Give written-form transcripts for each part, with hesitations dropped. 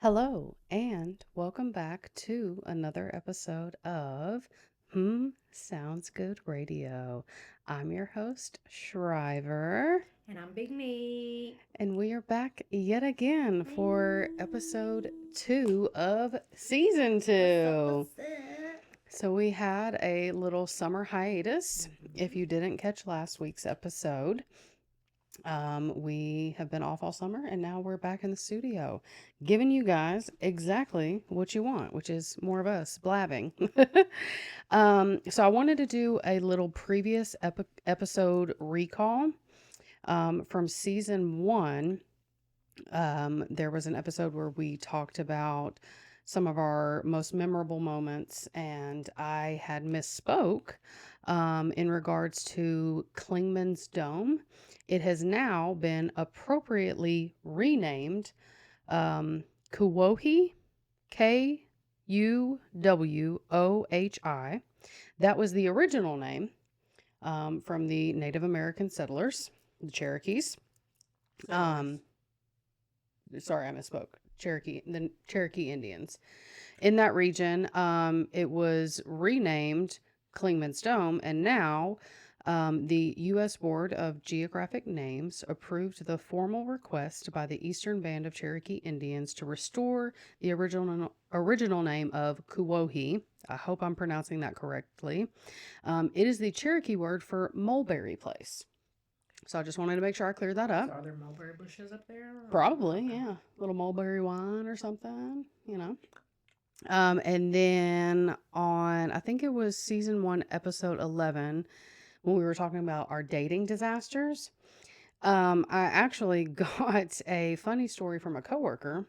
Hello, and welcome back to another episode of Sounds Good Radio. I'm your host, Schriver, And I'm Big Neat. and we are back yet again for episode 2 of season What's up? 2. What's up? So we had a little summer hiatus. If you didn't catch last week's episode, we have been off all summer and now we're back in the studio giving you guys exactly what you want, which is more of us blabbing. So I wanted to do a little previous episode recall from season 1. There was an episode where we talked about some of our most memorable moments, and I had misspoke in regards to Klingman's Dome. It has now been appropriately renamed Kuwohi, Kuwohi. That was the original name from the Native American settlers, the Cherokees. Um, Sorry, I misspoke. The Cherokee Indians. In that region, it was renamed Klingman's Dome, and now the U.S. Board of Geographic Names approved the formal request by the Eastern Band of Cherokee Indians to restore the original name of Kuwohi. I hope I'm pronouncing that correctly. It is the Cherokee word for mulberry place. So I just wanted to make sure I cleared that up. So are there mulberry bushes up there? Probably, yeah. Little mulberry wine or something, you know. And then on, I think it was season 1, episode 11, when we were talking about our dating disasters, I actually got a funny story from a coworker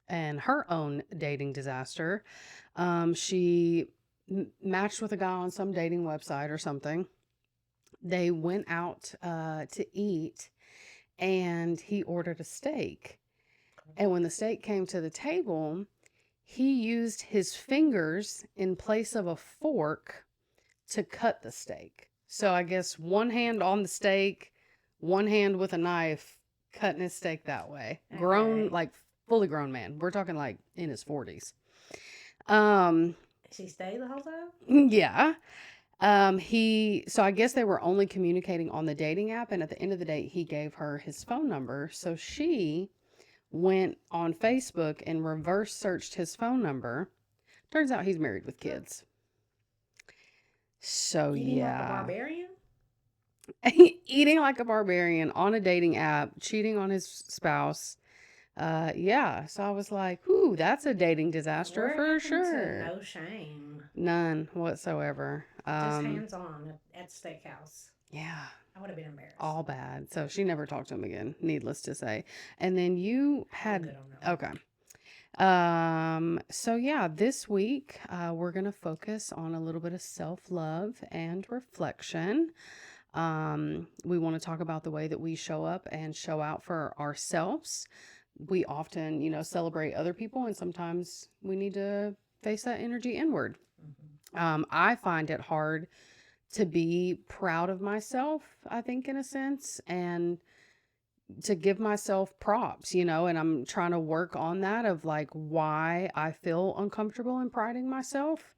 and her own dating disaster. She matched with a guy on some dating website or something. They went out to eat and he ordered a steak. And when the steak came to the table, he used his fingers in place of a fork to cut the steak. So I guess one hand on the steak, one hand with a knife, cutting his steak that way. Grown, Okay. like fully grown man. We're talking like in his 40s. Um, She stayed the whole time? yeah. So I guess they were only communicating on the dating app, and at the end of the day, he gave her his phone number. So she went on Facebook and reverse searched his phone number. Turns out he's married with kids. So Eating like a yeah, barbarian? eating like a barbarian on a dating app, cheating on his spouse. Yeah. So I was like, "Ooh, that's a dating disaster Where for happened to sure." no shame? None whatsoever. Just hands on at the steakhouse. Yeah, I would have been embarrassed. all bad. So she never talked to him again, needless to say. And then you I'm had good on that. okay. So yeah, this week we're gonna focus on a little bit of self-love and reflection. We want to talk about the way that we show up and show out for ourselves. We often, celebrate other people, and sometimes we need to face that energy inward. I find it hard to be proud of myself, I think, in a sense, and to give myself props, and I'm trying to work on that of like why I feel uncomfortable in priding myself.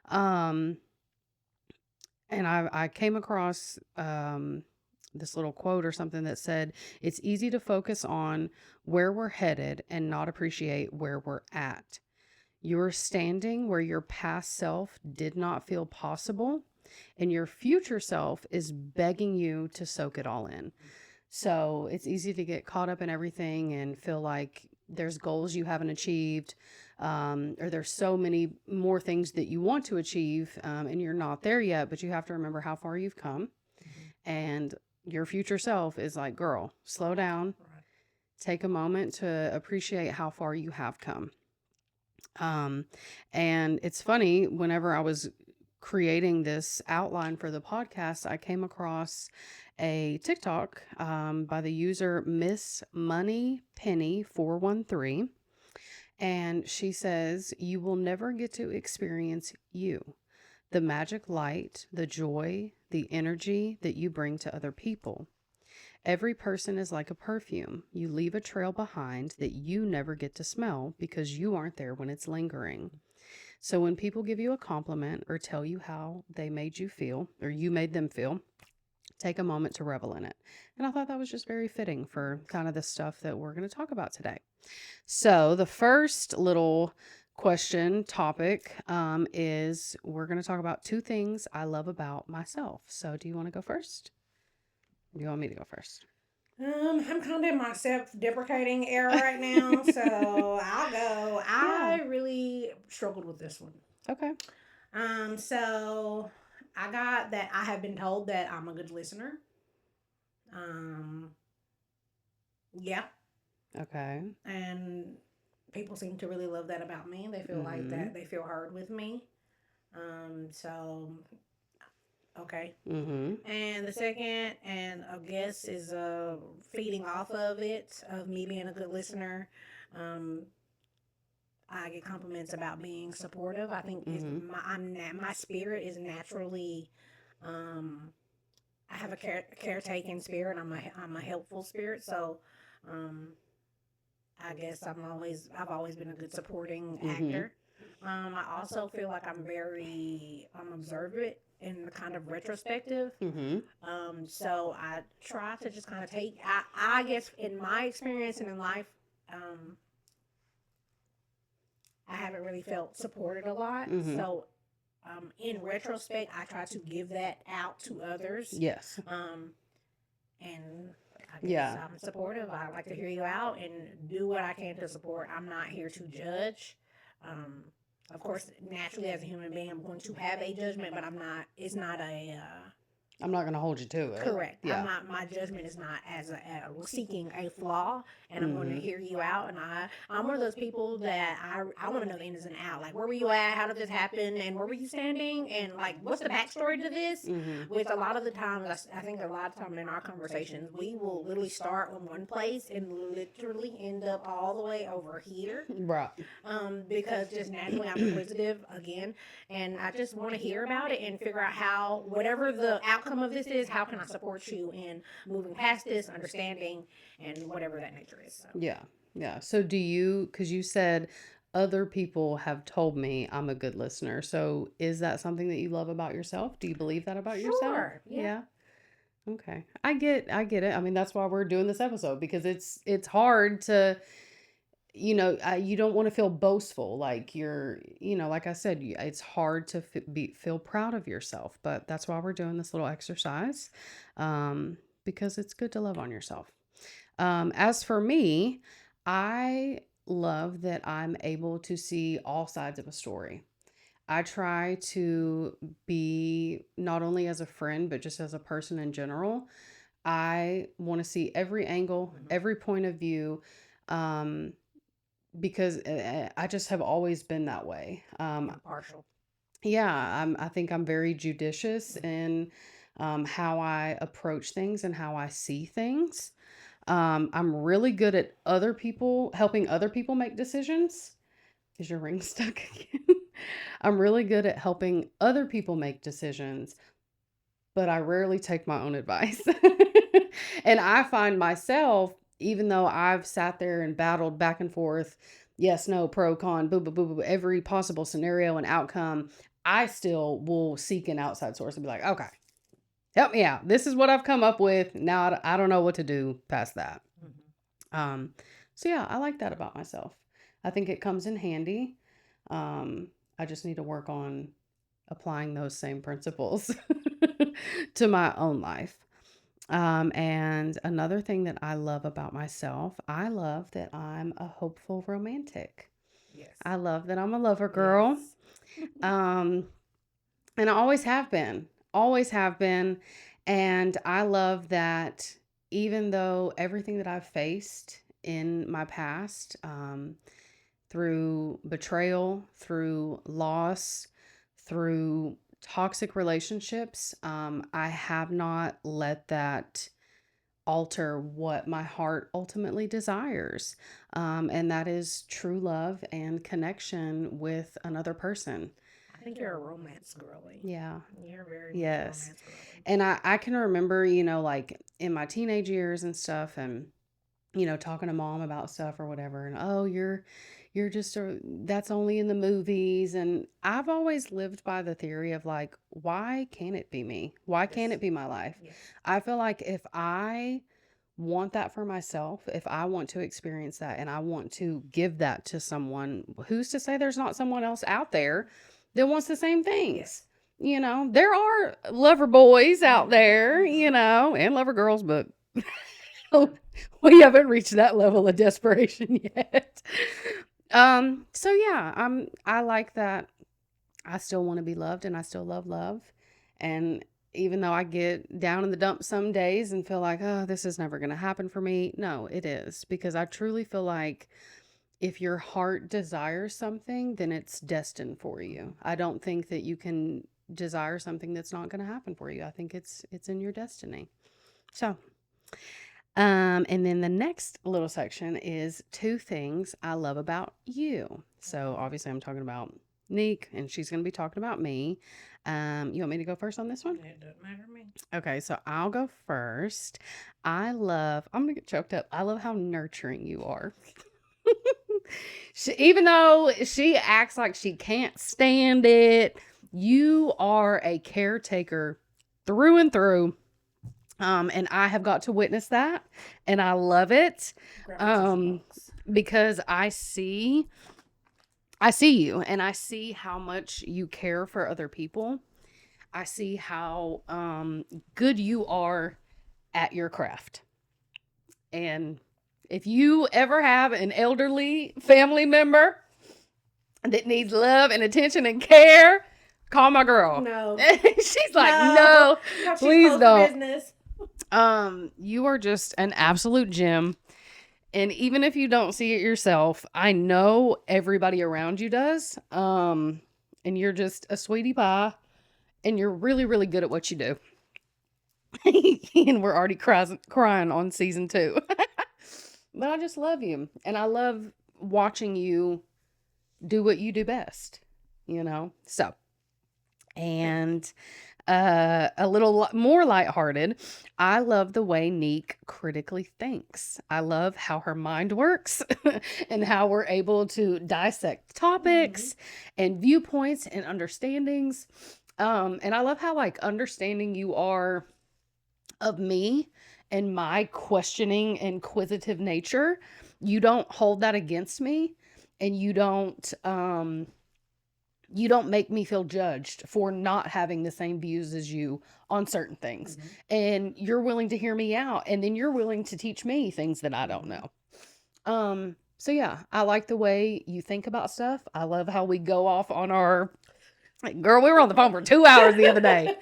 Um, and I came across this little quote or something that said, it's easy to focus on where we're headed and not appreciate where we're at. You're standing where your past self did not feel possible, and your future self is begging you to soak it all in. So it's easy to get caught up in everything and feel like there's goals you haven't achieved, or there's so many more things that you want to achieve, and you're not there yet, but you have to remember how far you've come. And your future self is like, girl, slow down, Right. take a moment to appreciate how far you have come. Um, and it's funny, whenever I was creating this outline for the podcast, I came across a TikTok by the user Miss Money Penny 413. And she says, you will never get to experience you, the magic light, the joy, the energy that you bring to other people. Every person is like a perfume. You leave a trail behind that you never get to smell because you aren't there when it's lingering. So when people give you a compliment or tell you how they made you feel or you made them feel, take a moment to revel in it. And I thought that was just very fitting for kind of the stuff that we're going to talk about today. So the first little question topic is we're going to talk about 2 things I love about myself. So do you want to go first? Do you want me to go first? I'm kind of in my self-deprecating era right now, so I'll go. Yeah. I really struggled with this one. Okay. So I got that I have been told that I'm a good listener. Um, yeah, Okay. and people seem to really love that about me. They feel like Mm-hmm. that they feel heard with me. So okay. Mm-hmm. And the second, and I guess is feeding off of it, of me being a good listener. Um, I get compliments about being supportive. I think is Mm-hmm. my spirit is naturally. Um, I have a caretaking spirit. I'm a helpful spirit. So, um, I guess I've always been a good supporting Mm-hmm. actor. I also feel like I'm observant and kind of retrospective. Mm-hmm. So I try to just kind of I guess in my experience and in life, um, I haven't really felt supported a lot. Mm-hmm. So, in retrospect, I try to give that out to others. Yes. And I guess Yeah. I'm supportive. I like to hear you out and do what I can to support. I'm not here to judge. Um, of course, naturally, as a human being, I'm going to have a judgment, but it's not a, I'm not going to hold you to it. correct. Yeah. My judgment is not as seeking a flaw, and I'm going to Mm-hmm. hear you out. And I'm one of those people that I want to know the ins and out. Like, where were you at? How did this happen? And where were you standing? And like, what's the backstory to this? Mm-hmm. Which a lot of the times, I think a lot of time in our conversations, we will literally start in one place and literally end up all the way over here. Right. Because just naturally I'm inquisitive again, and I just want to hear about it and figure out how, whatever the outcome of this is, how can I support you in moving past this, understanding, and whatever that nature is. So. Yeah. Yeah. So because you said other people have told me I'm a good listener. So is that something that you love about yourself? Do you believe that about yourself? Sure. Yeah. Yeah. Okay. I get it. I mean, that's why we're doing this episode because it's hard to, you don't want to feel boastful like like I said, it's hard to feel proud of yourself, but that's why we're doing this little exercise. Because it's good to love on yourself. As for me, I love that I'm able to see all sides of a story. I try to be not only as a friend, but just as a person in general. I want to see every angle, every point of view, um, because I just have always been that way. Impartial. Yeah, I think I'm very judicious in how I approach things and how I see things. I'm really good at helping other people make decisions. Is your ring stuck again? I'm really good at helping other people make decisions, but I rarely take my own advice. And I find myself, even though I've sat there and battled back and forth, yes, no, pro, con, boo, boo, boo, boo, every possible scenario and outcome, I still will seek an outside source and be like, okay, help me out. This is what I've come up with. Now I don't know what to do past that. Um, so yeah, I like that about myself. I think it comes in handy. Um, I just need to work on applying those same principles to my own life. And another thing that I love about myself, I love that I'm a hopeful romantic. Yes. I love that I'm a lover girl. Yes. Um, and I always have been, always have been. And I love that even though everything that I've faced in my past, through betrayal, through loss, through toxic relationships, I have not let that alter what my heart ultimately desires. And that is true love and connection with another person. I I think you're a romance girly. Yeah. You're very much a Yes. romance girly. And I can remember, like in my teenage years and stuff, and talking to mom about stuff or whatever, and oh, you're just that's only in the movies. And I've always lived by the theory of like, why can't it be me? Why can't Yes. it be my life? Yes. I feel like if I want that for myself, if I want to experience that and I want to give that to someone, who's to say there's not someone else out there that wants the same things? Yes. There are lover boys out there, Mhm. and lover girls, but we haven't reached that level of desperation yet. So yeah, I like that. I still want to be loved and I still love love. And even though I get down in the dumps some days and feel like, oh, this is never going to happen for me, no, it is, because I truly feel like if your heart desires something, then it's destined for you. I don't think that you can desire something that's not going to happen for you. I think it's in your destiny. So, and then the next little section is 2 things I love about you. So obviously I'm talking about Nique, and she's going to be talking about me. You want me to go first on this one? It doesn't matter to me. Okay, so I'll go first. I'm going to get choked up. I love how nurturing you are. Even though she acts like she can't stand it, you are a caretaker through and through. And I have got to witness that, and I love it. Because I see you, and I see how much you care for other people. I see how good you are at your craft. And if you ever have an elderly family member that needs love and attention and care, call my girl. No. She's like, no, please don't. Business. You are just an absolute gem. And even if you don't see it yourself, I know everybody around you does. And you're just a sweetie pie, and you're really, really good at what you do. And we're already crying on season 2. But I just love you. And I love watching you do what you do best, So, and a little more lighthearted, I love the way Nique critically thinks. I love how her mind works and how we're able to dissect topics and viewpoints and understandings. And I love how understanding you are of me and my questioning, inquisitive nature. You don't hold that against me, and you don't make me feel judged for not having the same views as you on certain things. And you're willing to hear me out, and then you're willing to teach me things that I don't know. So yeah, I like the way you think about stuff. I love how we go off on our girl, we were on the phone for 2 hours the other day,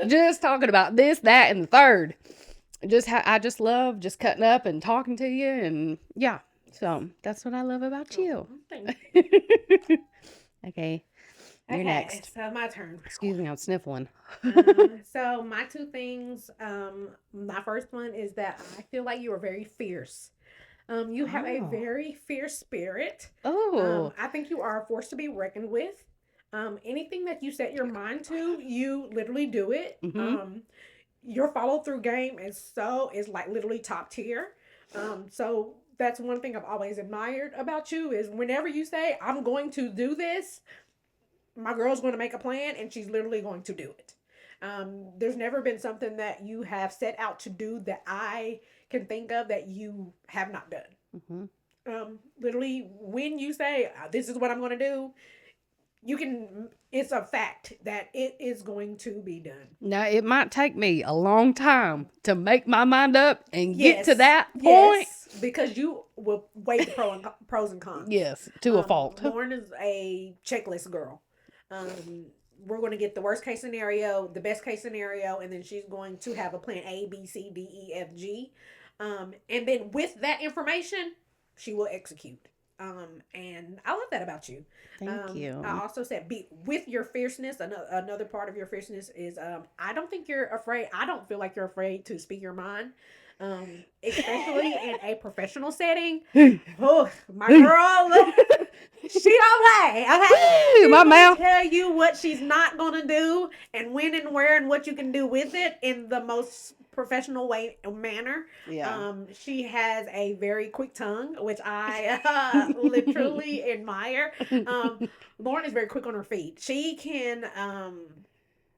just talking about this, that, and the third. I just love just cutting up and talking to you, and yeah. So that's what I love about you. Thank you. Okay. You're next. So my turn. Excuse me, I'm sniffling. So my 2 things. My first one is that I feel like you are very fierce. You have a very fierce spirit. Oh. I think you are a force to be reckoned with. Anything that you set your mind to, you literally do it. Your follow through game is like literally top tier. So that's one thing I've always admired about you is whenever you say I'm going to do this, my girl's going to make a plan and she's literally going to do it. There's never been something that you have set out to do that I can think of that you have not done. Literally, when you say this is what I'm going to do, it's a fact that it is going to be done. Now, it might take me a long time to make my mind up and get to that point. Yes, because you will weigh the pros and cons. Yes, to a fault. Lauren is a checklist girl. We're going to get the worst case scenario, the best case scenario, and then she's going to have a plan A, B, C, D, E, F, G. And then with that information, she will execute. And I love that about you. Thank you. I also said with your fierceness, another part of your fierceness is I don't think you're afraid. I don't feel like you're afraid to speak your mind. Especially in a professional setting. Oh, my girl, she don't play, okay? Woo, my mouth. Tell you what she's not gonna do, and when and where and what you can do with it in the most professional manner. Yeah. She has a very quick tongue, which I literally admire. Lauren is very quick on her feet. She can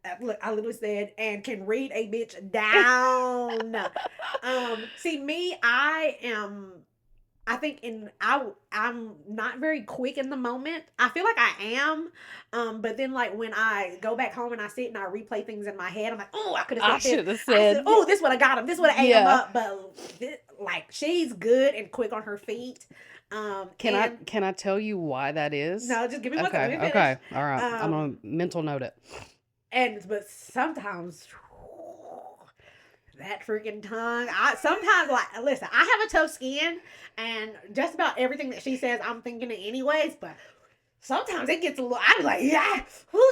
I literally said, and can read a bitch down. See me, I think I'm not very quick in the moment. I feel like I am, but then like when I go back home and I sit and I replay things in my head, I'm like, oh, I could I have said should have this. I said, said. oh, this would have got him. This would have ate him Yeah. up. But like she's good and quick on her feet. Can I tell you why that is? No, just give me one Okay. second. Let me Okay. finish. All right. I'm gonna mental note it. But sometimes that freaking tongue. I sometimes like listen. I have a tough skin, and just about everything that she says, I'm thinking it anyways. But sometimes it gets a little. I be like, yeah,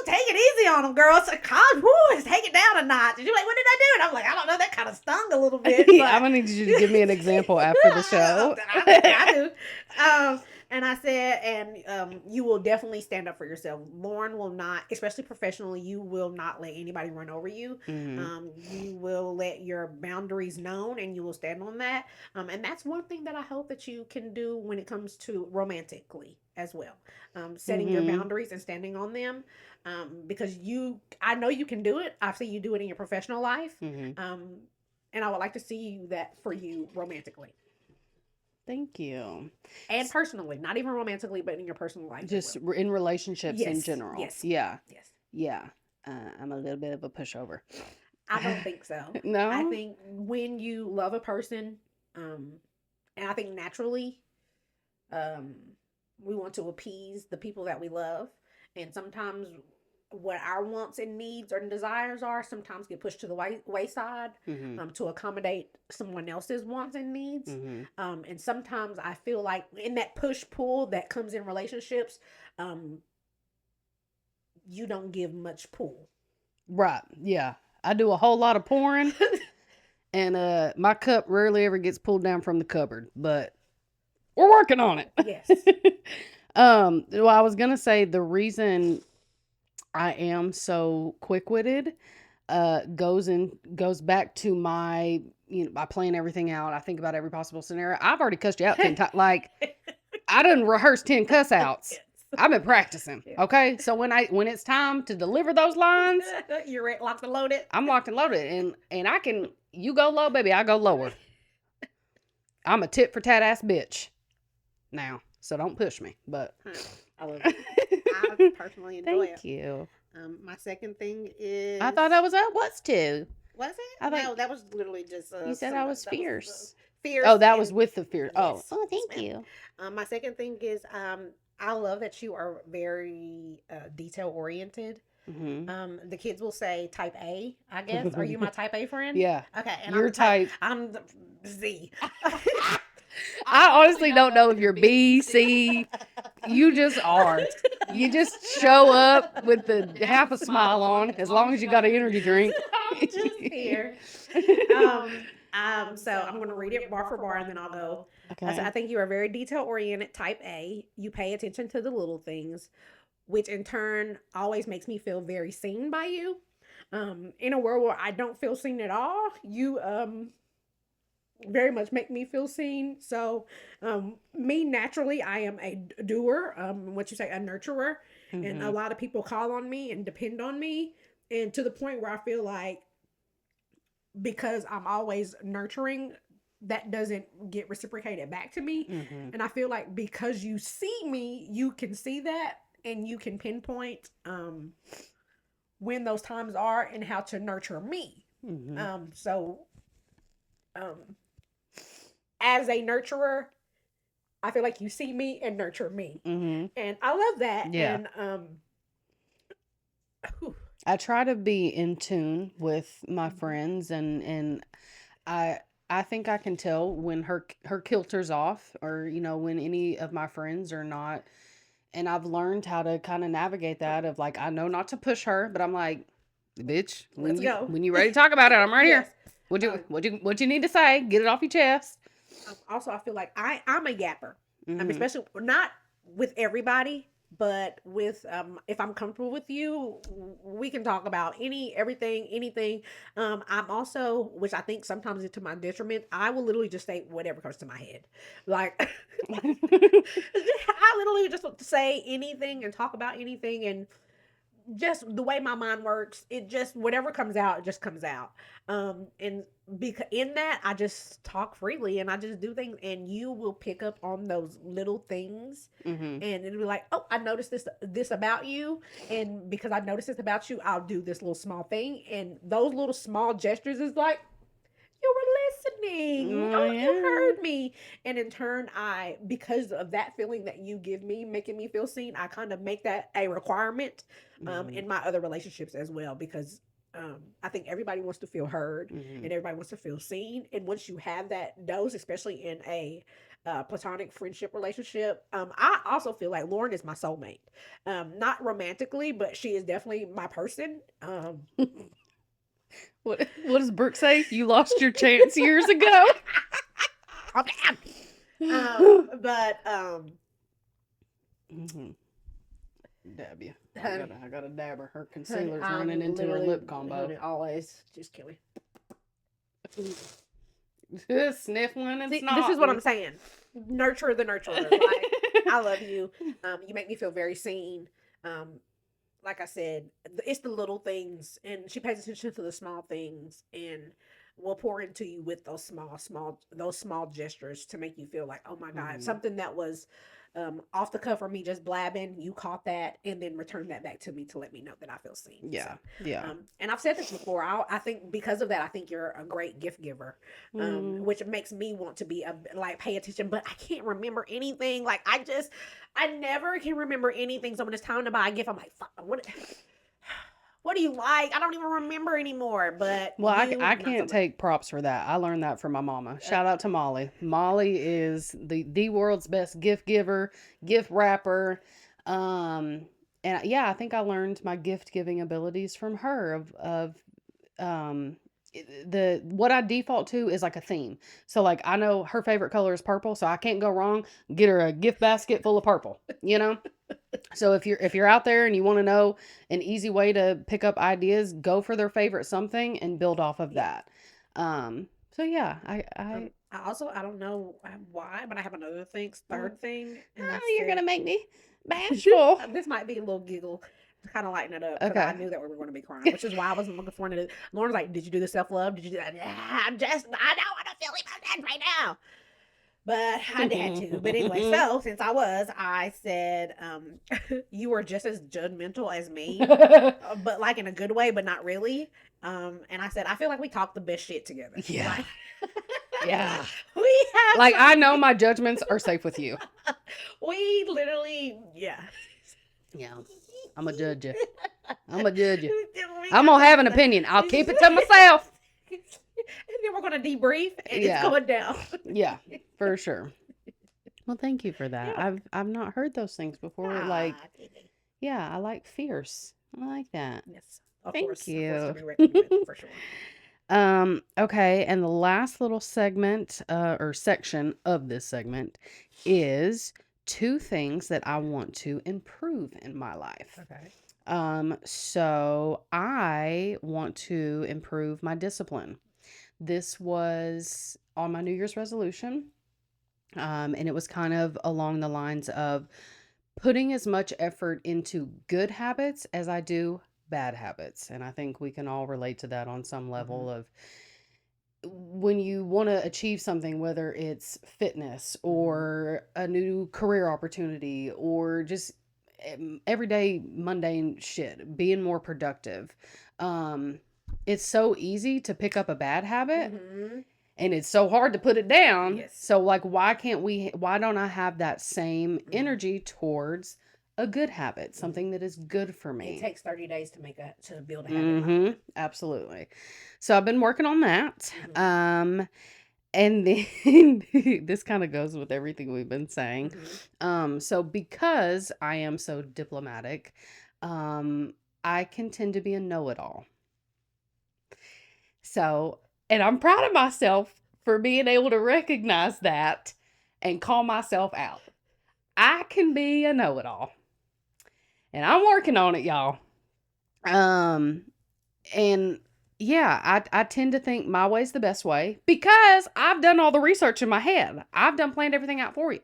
take it easy on them, girls. So, God, take it down a notch. And you're like, what did I do? And I'm like, I don't know. That kind of stung a little bit. But I'm gonna need you to give me an example after the show. I do. And I said, and you will definitely stand up for yourself. Lauren will not, especially professionally, you will not let anybody run over you. Mm-hmm. You will let your boundaries known, and you will stand on that. And that's one thing that I hope that you can do when it comes to romantically as well. Setting your boundaries and standing on them. Because I know you can do it. I've seen you do it in your professional life. Mm-hmm. And I would like to see that for you romantically. Thank you. And personally, not even romantically, but in your personal life. Just in relationships in general. Yes. Yeah. Yes. Yeah. I'm a little bit of a pushover. I don't think so. No? I think when you love a person, and I think naturally, we want to appease the people that we love. And sometimes what our wants and needs or desires are sometimes get pushed to the wayside to accommodate someone else's wants and needs. And sometimes I feel like in that push-pull that comes in relationships, you don't give much pull. Right. Yeah. I do a whole lot of pouring, and my cup rarely ever gets pulled down from the cupboard, but we're working on it. Yes. Well, I was gonna say the reason I am so quick-witted goes back to my I plan everything out. I think about every possible scenario. I've already cussed you out 10 times. Like I done rehearsed 10 cuss outs. Yes. I've been practicing. Okay, so when it's time to deliver those lines, you're locked and loaded. I'm locked and loaded, and I can. You go low, baby. I go lower. I'm a tit for tat ass bitch. Now, so don't push me. But I love it. I personally enjoy it. Thank you. My second thing is. I thought that was too. Was it? No, that was literally just. You said I was fierce. Fierce. Oh, that was with the fierce. Yes. Oh, thank you. My second thing is I love that you are very detail oriented. The kids will say type A, I guess. Are you my type A friend? Yeah. Okay. And You're type. I'm the Z. I honestly don't know if you're B, C. You just are. You just show up with the half a smile on, as long as you got an energy drink. I'm just here. So I'm going to read it bar for bar, and then I'll go. Okay. I think you are very detail-oriented, type A. You pay attention to the little things, which in turn always makes me feel very seen by you. In a world where I don't feel seen at all, you very much make me feel seen. So me, naturally, I am a doer, what you say, a nurturer. And a lot of people call on me and depend on me. And to the point where I feel like because I'm always nurturing, that doesn't get reciprocated back to me. And I feel like because you see me, you can see that and you can pinpoint when those times are and how to nurture me. As a nurturer, I feel like you see me and nurture me. And I love that. Yeah. And I try to be in tune with my friends, and I think I can tell when her kilter's off, or when any of my friends are not. And I've learned how to kind of navigate that of like, I know not to push her, but I'm like, bitch, Let's go. When you ready to talk about it, I'm right Yes. here. What you need to say? Get it off your chest. Also, I feel like I'm a yapper. Especially not with everybody, But with if I'm comfortable with you, we can talk about everything, anything. I'm also, which I think sometimes is to my detriment, I will literally just say whatever comes to my head. Like I literally just want to say anything and talk about anything, and just the way my mind works, it just whatever comes out, it just comes out. And because in that, I just talk freely and I just do things, and you will pick up on those little things, Mm-hmm. and it'll be like, oh, I noticed this about you, and because I noticed this about you, I'll do this little small thing, and those little small gestures is like, you were listening. Oh Oh, you yeah. heard me. And in turn, because of that feeling that you give me, making me feel seen, I kind of make that a requirement Mm-hmm. in my other relationships as well, because I think everybody wants to feel heard Mm-hmm. and everybody wants to feel seen. And once you have those, especially in a platonic friendship relationship, I also feel like Lauren is my soulmate. Not romantically, but she is definitely my person. What does Brooke say? You lost your chance years ago. Calm down. But Mm-hmm. Dab you. honey, I gotta dab her. Her honey, concealer's running I'm into her literally, lip combo. honey, always just kill me. Sniffling and See, this is what I'm snotting. saying. Nurture the nurturer. Like, I love you. You make me feel very seen. Um, like I said, it's the little things, and she pays attention to the small things, and will pour into you with those small gestures to make you feel like, oh my God, Mm-hmm. something that was off the cuff or me just blabbing, you caught that, and then returned that back to me to let me know that I feel seen. So, Yeah. Yeah. and I've said this before. I think because of that, I think you're a great gift giver, Mm. which makes me want to be like pay attention. But I can't remember anything. Like I never can remember anything. So when it's time to buy a gift, I'm like, fuck, what do you like? I don't even remember anymore. But Well, I not so can't much. take props for that. I learned that from my mama. Shout out to Molly. Molly is the world's best gift giver, gift wrapper. Um, and yeah, I think I learned my gift giving abilities from her of um the what I default to is like a theme. So like I know her favorite color is purple, so I can't go wrong. Get her a gift basket full of purple, you know? So if you're out there and you want to know an easy way to pick up ideas, go for their favorite something and build off of Yeah. that. So yeah, I I don't know why, but I have another oh, third thing, and I oh, you're said gonna make me bashful. this might be a little giggle to kind of lighten it up because I Okay. knew that we were going to be crying, which is why I wasn't looking forward to it. Lauren's like, "Did you do the self love? Did you do that?" I don't want to feel emotions right now. But I had to. But anyway, so since I said, you were just as judgmental as me, but like in a good way, but not really. And I said, I feel like we talk the best shit together. Yeah. Like, Yeah. we have Like I some, know my judgments are safe with you. we literally, yeah. Yeah. I'm a judge you. I'm a judge you. We I'm got gonna have an some- opinion. I'll keep it to myself. and then we're gonna debrief, and it's Yeah. going down. Yeah, for sure. Well, thank you for that. Yeah. I've not heard those things before. Like, Ah, yeah, I like fierce. I like that. yes, of Thank course, you. to be reckoned with for sure. Okay, and the last little segment or section of this segment is two things that I want to improve in my life. Okay. So I want to improve my discipline. This was on my New Year's resolution. And it was kind of along the lines of putting as much effort into good habits as I do bad habits. And I think we can all relate to that on some level of when you want to achieve something, whether it's fitness or a new career opportunity or just everyday mundane shit, being more productive. Um, it's so easy to pick up a bad habit Mm-hmm. and it's so hard to put it down. Yes. So like why don't I have that same energy towards a good habit, something that is good for It me? takes 30 days to build a habit. Absolutely. So I've been working on that. Mhm. And then this kind of goes with everything we've been saying. Mhm. So because I am so diplomatic, I can tend to be a know-it-all. So, and I'm proud of myself for being able to recognize that and call myself out. I can be a know-it-all. And I'm working on it, y'all. And yeah, I tend to think my way's the best way because I've done all the research in my head. I've planned everything out for you.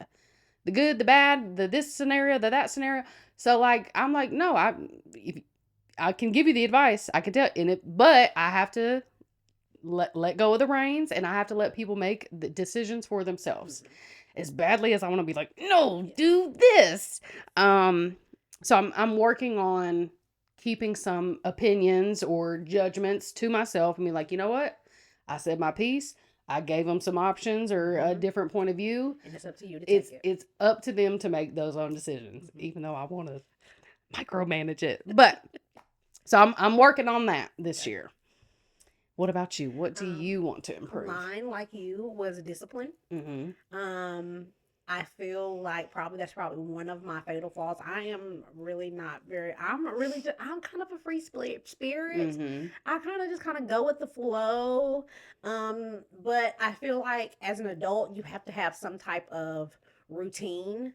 The good, the bad, the this scenario, the that scenario. So like, I'm like, no, if I can give you the advice. I can tell in it, but I have to let go of the reins, and I have to let people make the decisions for themselves. As badly as I want to be like, no, do this. So I'm working on keeping some opinions or judgments to myself and be like, you know what? I said my piece. I gave them some options or a different point of view. And it's up to you to take it. It's up to them to make those own decisions, even though I want to micromanage it. But so I'm working on that this year. What about you? What do you want to improve? Mine, like you, was discipline. I feel like that's probably one of my fatal flaws. I am really not very. I'm kind of a free spirit. I kind of just go with the flow. But I feel like as an adult, you have to have some type of routine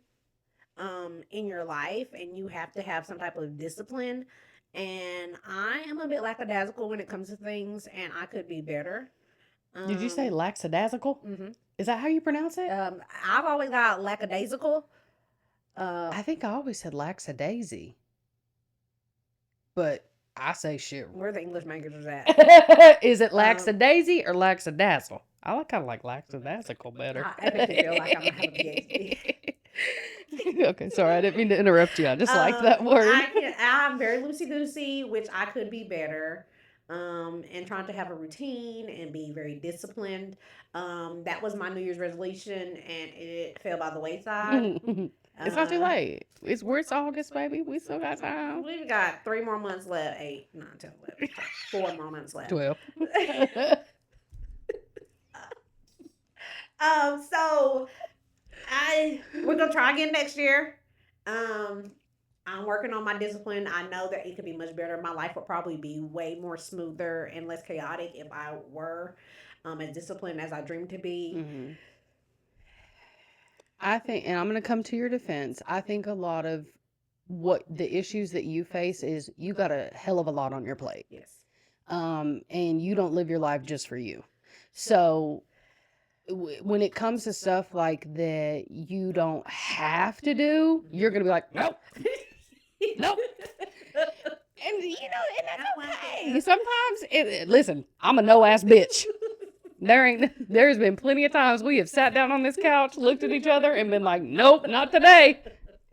in your life, and you have to have some type of discipline. And I am a bit lackadaisical when it comes to things, and I could be better. Did you say lackadaisical? Mm-hmm. Is that how you pronounce it? I've always got lackadaisical. I think I always said lackadaisy. But I say shit. Where the English makers at? Is it lackadaisy or lackadazzle? I kind of like lackadaisical better. I make me feel like I'm having a PhD. Okay, sorry, I didn't mean to interrupt you. I just like that word. I'm very loosey-goosey, which I could be better. And trying to have a routine and be very disciplined. That was my New Year's resolution, and it fell by the wayside. It's not too late. It's August, baby. We still got time. We've got 3 more months left. 8, 9, 10, 11. 4 more months left. 12. So we're gonna try again next year. I'm working on my discipline. I know that it could be much better. My life would probably be way more smoother and less chaotic if I were as disciplined as I dreamed to be. I think, and I'm going to come to your defense, I think a lot of what the issues that you face is you got a hell of a lot on your plate. Yes. And you don't live your life just for you. So when it comes to stuff like that you don't have to do, you're going to be like, nope. Nope. And and that's okay. Sometimes listen, I'm a no-ass bitch. There's been plenty of times we have sat down on this couch, looked at each other, and been like, nope, not today.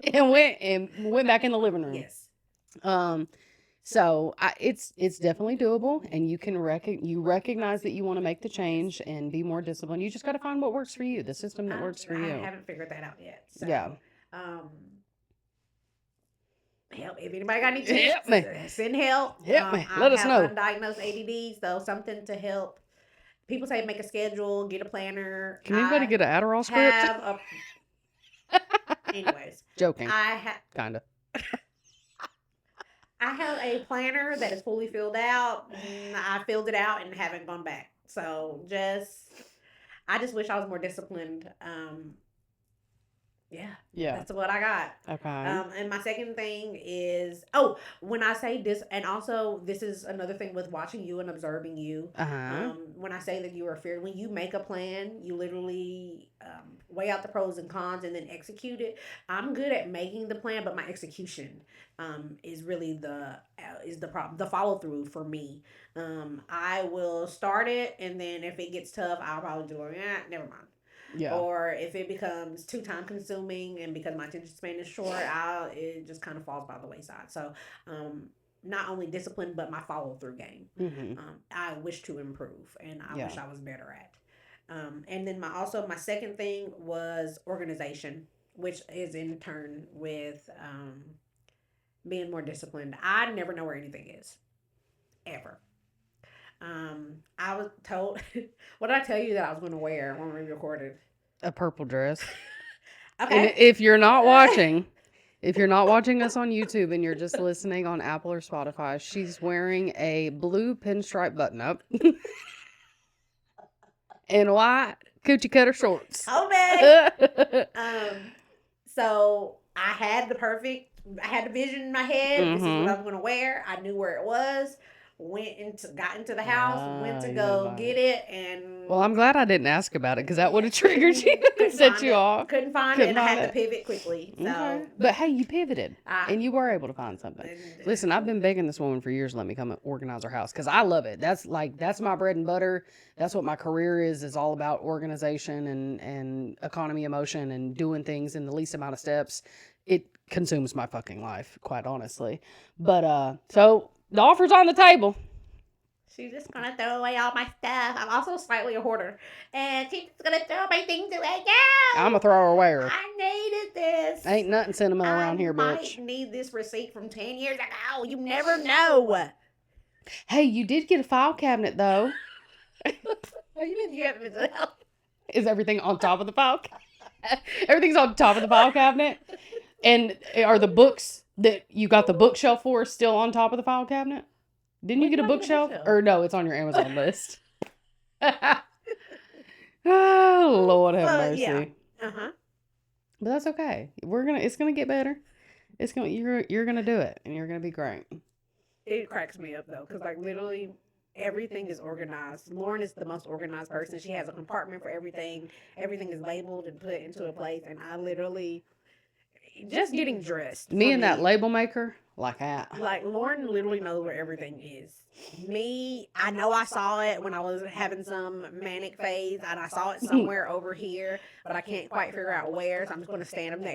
And went back in the living room. Yes. So it's definitely doable, and you can recognize that you want to make the change and be more disciplined. You just got to find what works for you, the system that works for you. I haven't figured that out yet. So, yeah. Help. If anybody got any tips, send help. Help me. Let us know. Undiagnosed ADD, so something to help. People say make a schedule, get a planner. Can anybody get an Adderall script? Anyways. Joking. Kind of. I have a planner that is fully filled out. I filled it out and haven't gone back. So I just wish I was more disciplined. Yeah. That's what I got. Okay. And my second thing is, when I say this, and also this is another thing with watching you and observing you. When I say that you are fair, when you make a plan, you literally weigh out the pros and cons and then execute it. I'm good at making the plan, but my execution is really the problem, the follow through for me. I will start it, and then if it gets tough, I'll probably do it. Never mind. Yeah. Or if it becomes too time consuming and because my attention span is short, it just kind of falls by the wayside. So, not only discipline, but my follow through game. I wish to improve, and I wish I was better at. And then my second thing was organization, which is in turn with being more disciplined. I never know where anything is, ever. I was told, what did I tell you that I was going to wear when we recorded? A purple dress. Okay. And if you're not watching us on YouTube and you're just listening on Apple or Spotify, she's wearing a blue pinstripe button up and white coochie cutter shorts. Okay. So I had the perfect I had the vision in my head. This is what I'm going to wear. I knew where it was. Got into the house, went to go get it, and well, I'm glad I didn't ask about it because that would have triggered you and set you off. Couldn't find it, and I had to pivot quickly. So, okay. But hey, you pivoted, and you were able to find something. Listen, I've been begging this woman for years to let me come and organize her house because I love it. That's my bread and butter. That's what my career is all about: organization and economy of motion and doing things in the least amount of steps. It consumes my fucking life, quite honestly. But so the offer's on the table. She's just gonna throw away all my stuff. I'm also slightly a hoarder, and she's just gonna throw my things away. No, I'm a thrower away. I needed this. Ain't nothing sentimental around here, bitch. I need this receipt from 10 years ago. You never know. Hey, you did get a file cabinet though. Is everything on top of the file? Everything's on top of the file cabinet, and are the books that you got the bookshelf for still on top of the file cabinet? Didn't you get a bookshelf? Or no, it's on your Amazon list. Oh, Lord have mercy. Yeah. But that's okay. It's gonna get better. You're gonna do it, and you're gonna be great. It cracks me up though, because like literally everything is organized. Lauren is the most organized person. She has a compartment for everything. Everything is labeled and put into a place, and I literally just getting dressed. Me and that label maker, like that. Like Lauren literally knows where everything is. Me, I know I saw it when I was having some manic phase, and I saw it somewhere over here, but I can't quite figure out where. So I'm just going to stand in the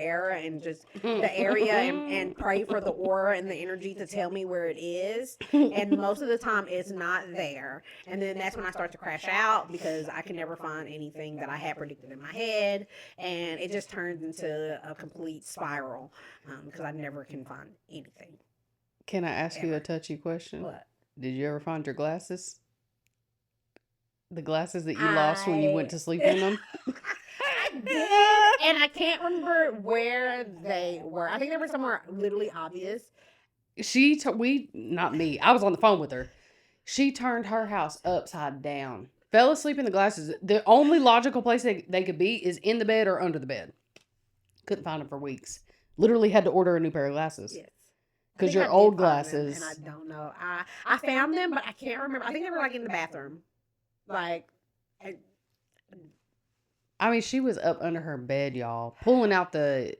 area and pray for the aura and the energy to tell me where it is. And most of the time, it's not there. And then that's when I start to crash out because I can never find anything that I had predicted in my head, and it just turns into a complete spiral because I never can find anything. Can I ask you a touchy question? What? Did you ever find your glasses? The glasses that you lost when you went to sleep in them? I did, and I can't remember where they were. I think they were somewhere literally obvious. Not me. I was on the phone with her. She turned her house upside down. Fell asleep in the glasses. The only logical place they could be is in the bed or under the bed. Couldn't find them for weeks. Literally had to order a new pair of glasses. Yes. Because your old glasses. And I don't know. I found them, but I can't remember. I think they were like in the bathroom. Like. I mean, she was up under her bed, y'all. Pulling out the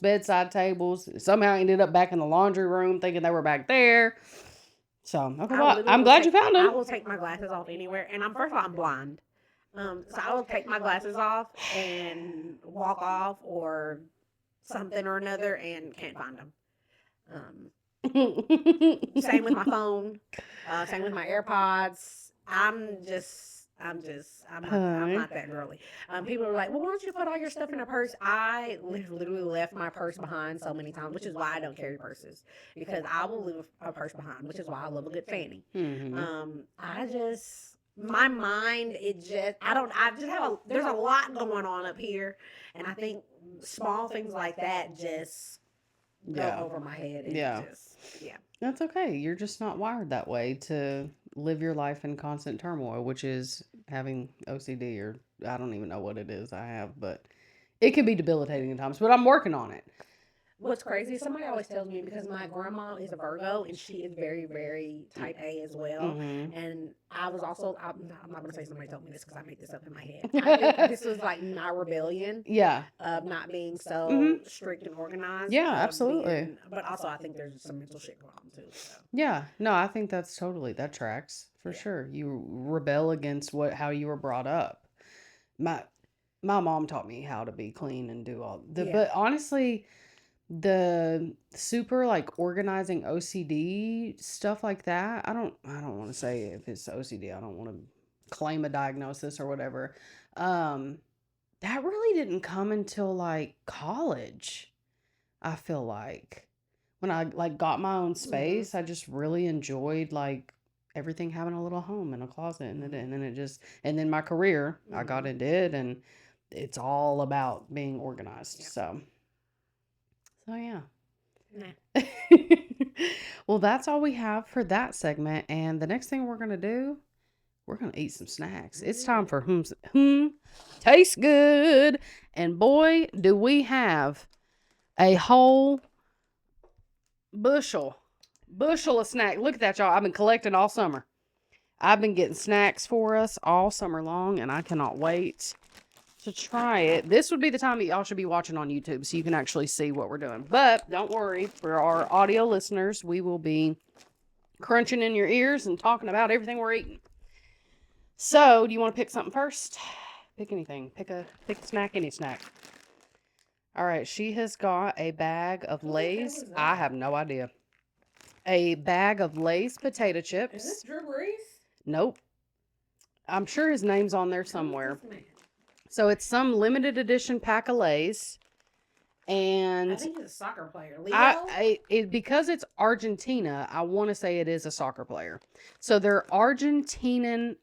bedside tables. Somehow ended up back in the laundry room thinking they were back there. So, okay, well, I'm glad you found them. I will take my glasses off anywhere. And first of all, I'm blind. So I will take my glasses off and walk off or something or another and can't find them. Same with my phone. Same with my AirPods. I'm not that girly. People are like, well, why don't you put all your stuff in a purse? I literally left my purse behind so many times, which is why I don't carry purses, because I will leave a purse behind, which is why I love a good fanny. My mind, there's a lot going on up here, and I think small things like that just go over my head. And That's okay. You're just not wired that way to live your life in constant turmoil, which is having OCD, or I don't even know what it is I have, but it can be debilitating at times, but I'm working on it. What's crazy, somebody always tells me, because my grandma is a Virgo and she is very, very type A as well. And I was also, I'm not going to say somebody told me this because I made this up in my head. I think this was like my rebellion. Yeah. Of not being so strict and organized. Yeah, absolutely. But also I think there's some mental shit going on too. So. Yeah. No, I think that tracks for sure. You rebel against how you were brought up. My mom taught me how to be clean and do all but honestly, the super like organizing OCD stuff like that, I don't want to say if it's OCD. I don't want to claim a diagnosis or whatever. That really didn't come until like college. I feel like when I like got my own space, I just really enjoyed like everything having a little home and a closet and then my career, I got into it, and it's all about being organized. So yeah. Well, that's all we have for that segment. And the next thing we're going to do, we're going to eat some snacks. It's time for Tastes Good. And boy, do we have a whole bushel of snack. Look at that, y'all. I've been collecting all summer. I've been getting snacks for us all summer long, and I cannot wait to try it. This would be the time that y'all should be watching on YouTube so you can actually see what we're doing. But don't worry, for our audio listeners, we will be crunching in your ears and talking about everything we're eating. So, do you want to pick something first? Pick anything. Pick a snack, any snack. All right, she has got a bag of Lay's. I have no idea. A bag of Lay's potato chips. Is this Drew Brees? Nope. I'm sure his name's on there somewhere. So it's some limited edition pack of Lay's. And I think he's a soccer player. Leo? Because it's Argentina, I want to say it is a soccer player. So they're Argentina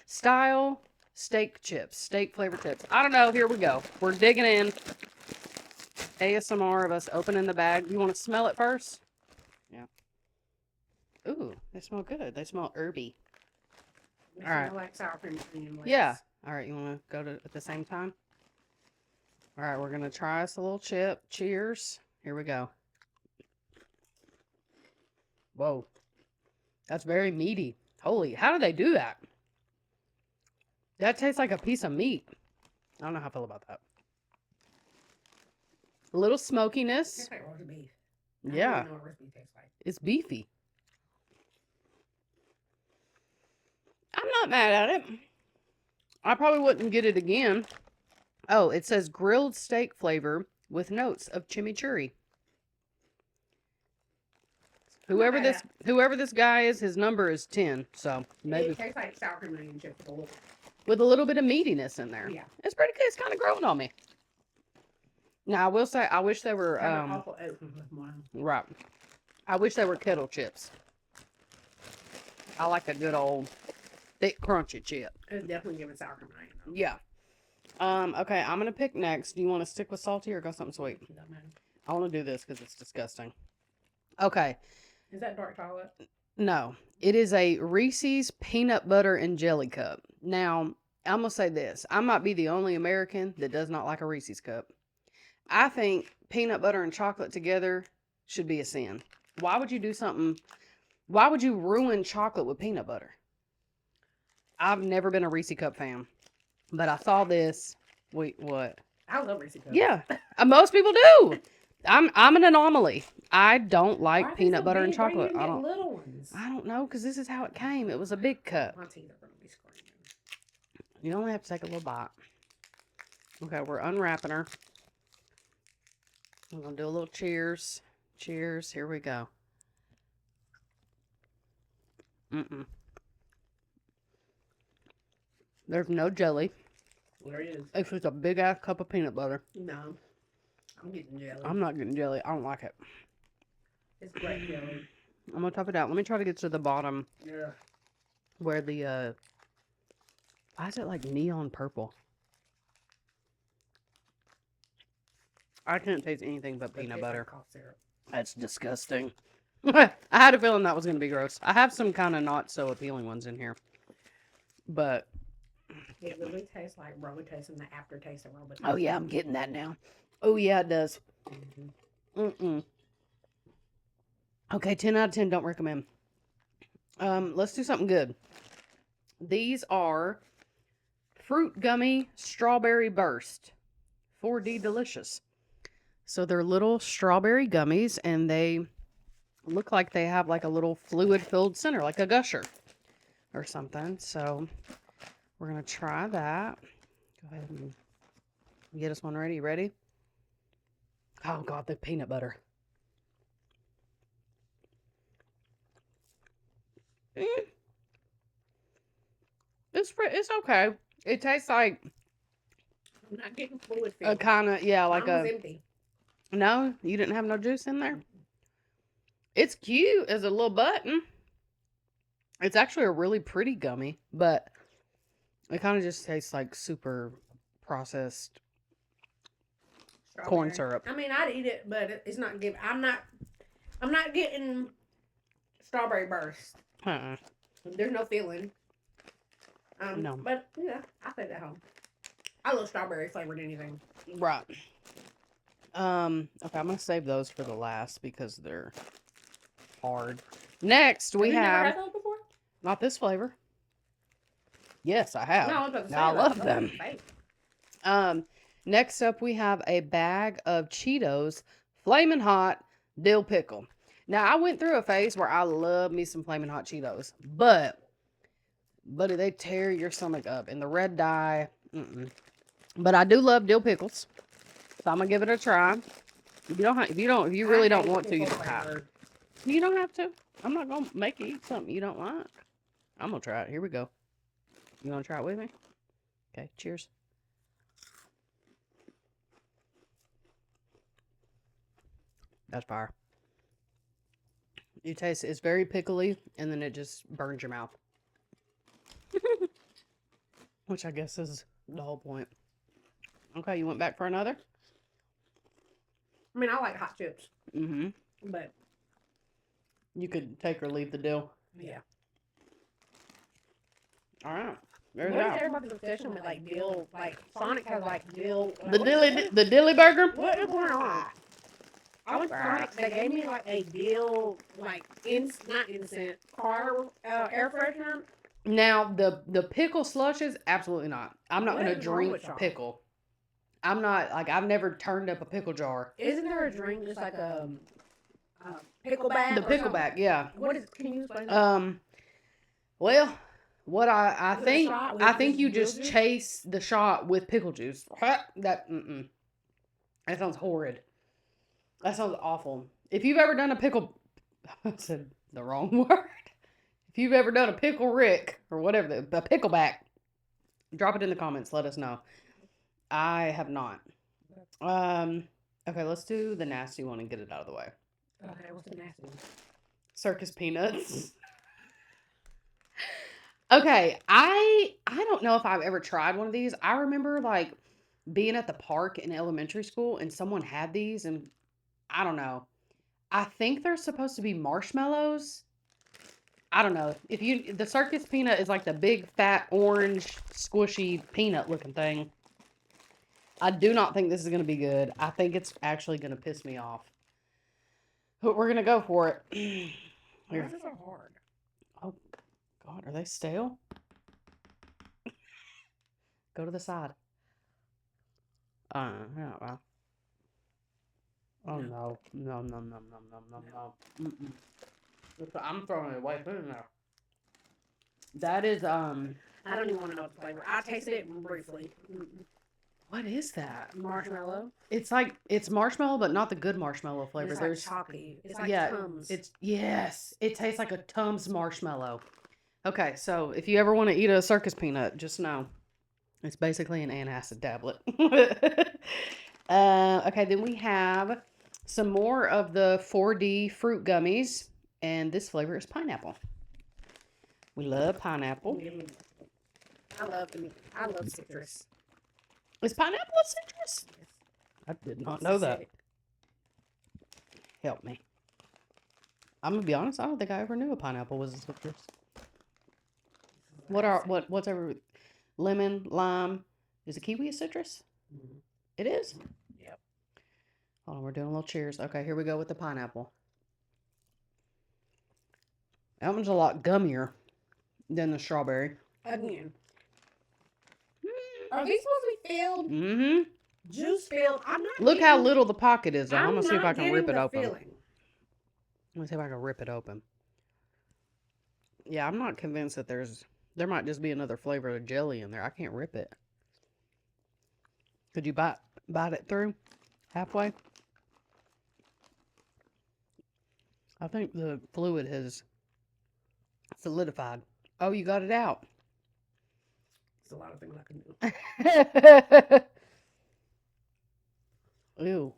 style steak chips, steak flavored chips. I don't know. Here we go. We're digging in. ASMR of us opening the bag. You want to smell it first? Yeah. Ooh, they smell good. They smell herby. They all right. smell like sour cream and onion. Yeah. All right. You want to go to at the same time? All right, we're going to try us a little chip. Cheers. Here we go. Whoa. That's very meaty. Holy, how do they do that? That tastes like a piece of meat. I don't know how I feel about that. A little smokiness. Tastes like roast beef. Yeah. I don't know what roast beef tastes like. It's beefy. I'm not mad at it. I probably wouldn't get it again. Oh, it says grilled steak flavor with notes of chimichurri. Whoever this guy is, his number is 10. So maybe It tastes like sour cream and onion chips with a little bit of meatiness in there. Yeah. It's pretty good. It's kind of growing on me. Now I will say I wish they were right. I wish they were kettle chips. I like a good old thick crunchy chip. It's definitely giving sour cream and onion. Yeah. Okay, I'm gonna pick next. Do you want to stick with salty or go something sweet? Doesn't matter. I want to do this because it's disgusting. Okay. Is that dark chocolate? No, it is a Reese's peanut butter and jelly cup. Now, I'm gonna say this. I might be the only American that does not like a Reese's cup. I think peanut butter and chocolate together should be a sin. Why would you do something? Why would you ruin chocolate with peanut butter? I've never been a Reese's cup fan. But I saw this. Wait, what? I love Reese's cups. Yeah, most people do. I'm an anomaly. I don't like peanut butter and chocolate. I don't. Little ones. I don't know because this is how it came. It was a big cup. My teeth are gonna be screaming. You only have to take a little bite. Okay, we're unwrapping her. I'm gonna do a little cheers. Cheers. Here we go. There's no jelly. There it is. It's just a big ass cup of peanut butter. No, I'm getting jelly. I'm not getting jelly. I don't like it. It's grape jelly. I'm gonna top it out. Let me try to get to the bottom Yeah. where the why is it like neon purple? I can't taste anything but peanut butter. Cough syrup. That's disgusting. I had a feeling that was gonna be gross. I have some kind of not so appealing ones in here, but It really tastes like Robitussin, the aftertaste of Robitussin. oh yeah, I'm getting that now. Oh yeah, it does. Okay, 10 out of 10. Don't recommend. Let's do something good. These are Fruit Gummy Strawberry Burst. 4D Delicious. So they're little strawberry gummies, and they look like they have like a little fluid-filled center, like a gusher or something. So we're going to try that. Go ahead and get us one ready. You ready? Oh, God, the peanut butter. It's okay. It tastes like I'm not getting fluid a filled. kind of, yeah, like Mine was empty. No, you didn't have no juice in there? It's cute as a little button. It's actually a really pretty gummy, but it kind of just tastes like super processed corn syrup. I mean, I'd eat it, but it's not give. I'm not getting strawberry burst. There's no filling. No. But yeah, I take that home. I love strawberry flavored anything. Right. Okay, I'm gonna save those for the last because they're hard. Next, we you never have had those before? not this flavor. Yes, I have. No, I was about to say, I like, love those them. are fake. Next up, we have a bag of Cheetos Flamin' Hot Dill Pickle. Now, I went through a phase where I love me some Flamin' Hot Cheetos, but buddy, they tear your stomach up, and the red dye. But I do love dill pickles, so I'm gonna give it a try. If you really don't want to, you don't have. You don't have to. I'm not gonna make you eat something you don't like. I'm gonna try it. Here we go. You wanna try it with me? Okay. Cheers. That's fire. You taste it's very pickly, and then it just burns your mouth. Which I guess is the whole point. Okay, you went back for another? I mean, I like hot chips, Mm-hmm. but You could take or leave the dill. yeah. All right. There's What is that. everybody's obsession with like dill? Like Sonic has like dill. The dilly burger? What is going on? I went to Sonic. They gave me like a dill, like not incense, car air freshener. Now the pickle slushes, absolutely not. I'm not What gonna is wrong drink with y'all? pickle. I'm not like I've never turned up a pickle jar. Isn't there a drink just like a pickleback? The pickleback, yeah. What is? Can you explain that? Well, what I With a think shot with I think just you dill just juice? chase the shot with pickle juice. That sounds horrid. That sounds awful. If you've ever done a pickle, I said the wrong word. If you've ever done a pickle Rick or whatever, a pickleback, drop it in the comments. Let us know. I have not. Okay, let's do the nasty one and get it out of the way. Okay, what's the nasty one? Circus peanuts. Okay, I don't know if I've ever tried one of these. I remember like being at the park in elementary school and someone had these, and I don't know. I think they're supposed to be marshmallows. I don't know. The circus peanut is like the big fat orange squishy peanut looking thing. I do not think this is going to be good. I think it's actually going to piss me off. But we're going to go for it. Why is this so hard? Oh, God. Are they stale? Go to the side. Yeah, well. Oh, no. No, no, no, no, no, no, no. I'm throwing it away. Put it in there. That is, I don't even want to know the flavor. I tasted it briefly. what is that? Marshmallow. It's marshmallow, but not the good marshmallow flavor. It's like chalky. It's like yeah, Tums. It tastes like a Tums marshmallow. Okay, so if you ever want to eat a circus peanut, just know it's basically an antacid tablet. Okay, then we have some more of the 4D fruit gummies, and this flavor is pineapple. We love pineapple. I love citrus. Is pineapple a citrus? Yes. I did not know that. Help me. I'm gonna be honest. I don't think I ever knew a pineapple was a citrus. What's ever lemon, lime? Is a kiwi a citrus? Mm-hmm. It is. Yep. Hold on, we're doing a little cheers. Okay, here we go with the pineapple. That one's a lot gummier than the strawberry. Again. Are these supposed to be filled? Mm-hmm. Juice filled? I'm not. Look how little the pocket is. I'm gonna see if I can rip it open. Feeling. Let me see if I can rip it open. Yeah, I'm not convinced that there might just be another flavor of jelly in there. I can't rip it. Could you bite it through halfway? I think the fluid has solidified. Oh, you got it out. It's a lot of things I can do. Ew.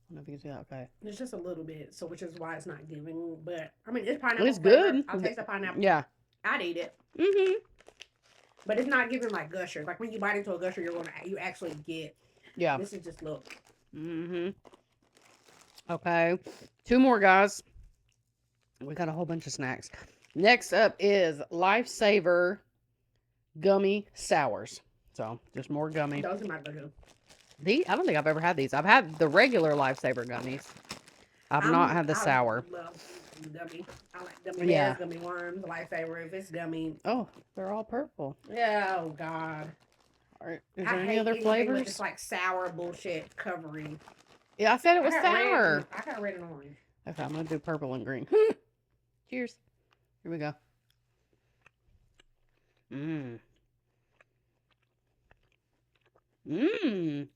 I don't know if you can see that. Okay. It's just a little bit, so which is why it's not giving. But I mean, it's pineapple. It's flavor. good. I'll taste the pineapple. Yeah. I'd eat it. Mm-hmm. But it's not giving like gushers. Like when you bite into a gusher, you actually get. Yeah. This is just look. Mm-hmm. Okay. 2 more, guys. We got a whole bunch of snacks. Next up is Lifesaver Gummy Sours. So, just more gummy. Those are my go-to. I don't think I've ever had these. I've had the regular Lifesaver gummies. I've not had the sour. Well, gummy. I like gummy Yeah. bears, gummy worms, Lifesaver. If it's gummy, Oh, they're all purple. yeah. Oh God. All right. Is I there any hate other anything with flavors? this like sour bullshit covering. Yeah, I said it I was got sour. red. I got red and orange. Okay, I'm gonna do purple and green. Cheers. Here we go. Mmm. Mmm.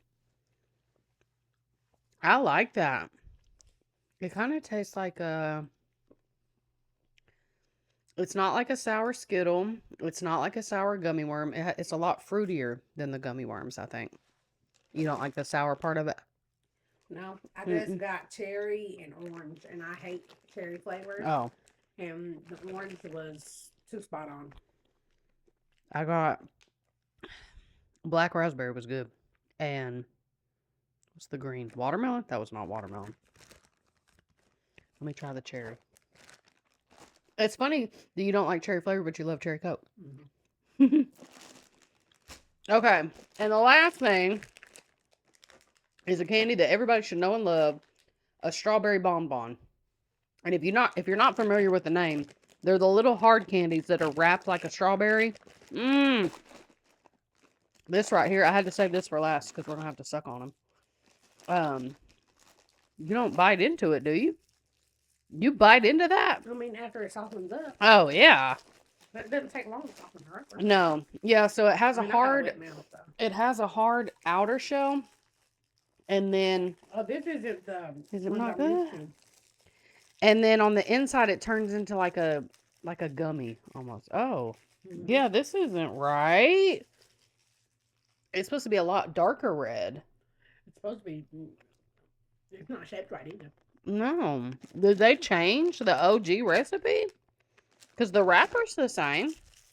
I like that. It kind of tastes like a. It's not like a sour Skittle. It's not like a sour gummy worm. It's a lot fruitier than the gummy worms, I think. You don't like the sour part of it? No, I just got cherry and orange, and I hate cherry flavors. Oh, And the orange was too spot on. I got black raspberry was good. And what's the green? Watermelon? That was not watermelon. Let me try the cherry. It's funny that you don't like cherry flavor, but you love cherry Coke. Mm-hmm. Okay, and the last thing is a candy that everybody should know and love, a strawberry bonbon. And if you're not familiar with the name, they're the little hard candies that are wrapped like a strawberry. Mmm. This right here, I had to save this for last because we're gonna have to suck on them. You don't bite into it, do you? You bite into that? I mean, after it softens up. Oh yeah. But it doesn't take long to soften her up. No. Yeah, so it has I mean, I got a wet mouth, though. it has a hard outer shell. And then Oh, this isn't the. Is it one not I'm used good? to. And then on the inside it turns into like a gummy almost. Oh. Mhm. Yeah, this isn't right. It's supposed to be a lot darker red. It's supposed to be. It's not shaped right either. No. Did they change the OG recipe? Because the wrapper's the same.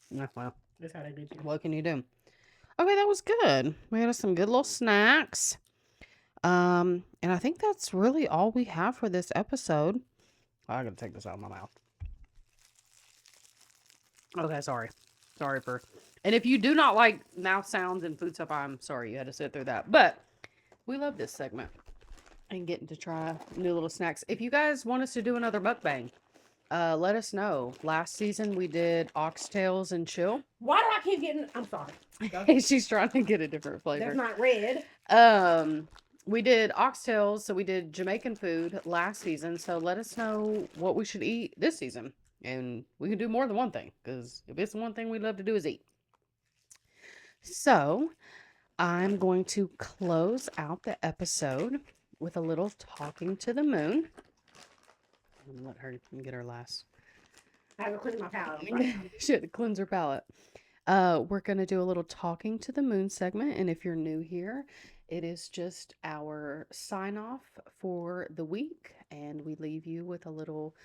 Yeah, well, That's how they did you. what can you do? Okay, that was good. We had some good little snacks. And I think that's really all we have for this episode. I gotta take this out of my mouth. Okay, sorry. Sorry for... And if you do not like mouth sounds and food stuff, I'm sorry you had to sit through that. But we love this segment and getting to try new little snacks. If you guys want us to do another mukbang, let us know. Last season we did oxtails and chill. Why do I keep getting? I'm sorry. She's trying to get a different flavor. That's not red. We did oxtails, so we did Jamaican food last season. So let us know what we should eat this season. And we can do more than one thing, because if it's one thing we love to do is eat. So I'm going to close out the episode with a little talking to the moon. And let her get her last. I have to clean my palate. Right. She had to cleanse her palate. We're going to do a little talking to the moon segment. And if you're new here, it is just our sign off for the week. And we leave you with a little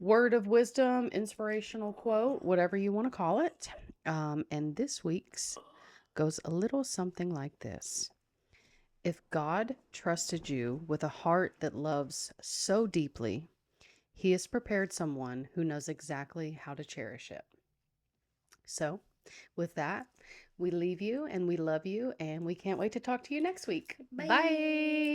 word of wisdom, inspirational quote, whatever you want to call it. And this week's goes a little something like this. If God trusted you with a heart that loves so deeply, He has prepared someone who knows exactly how to cherish it. So, with that, we leave you and we love you and we can't wait to talk to you next week. Bye. Bye.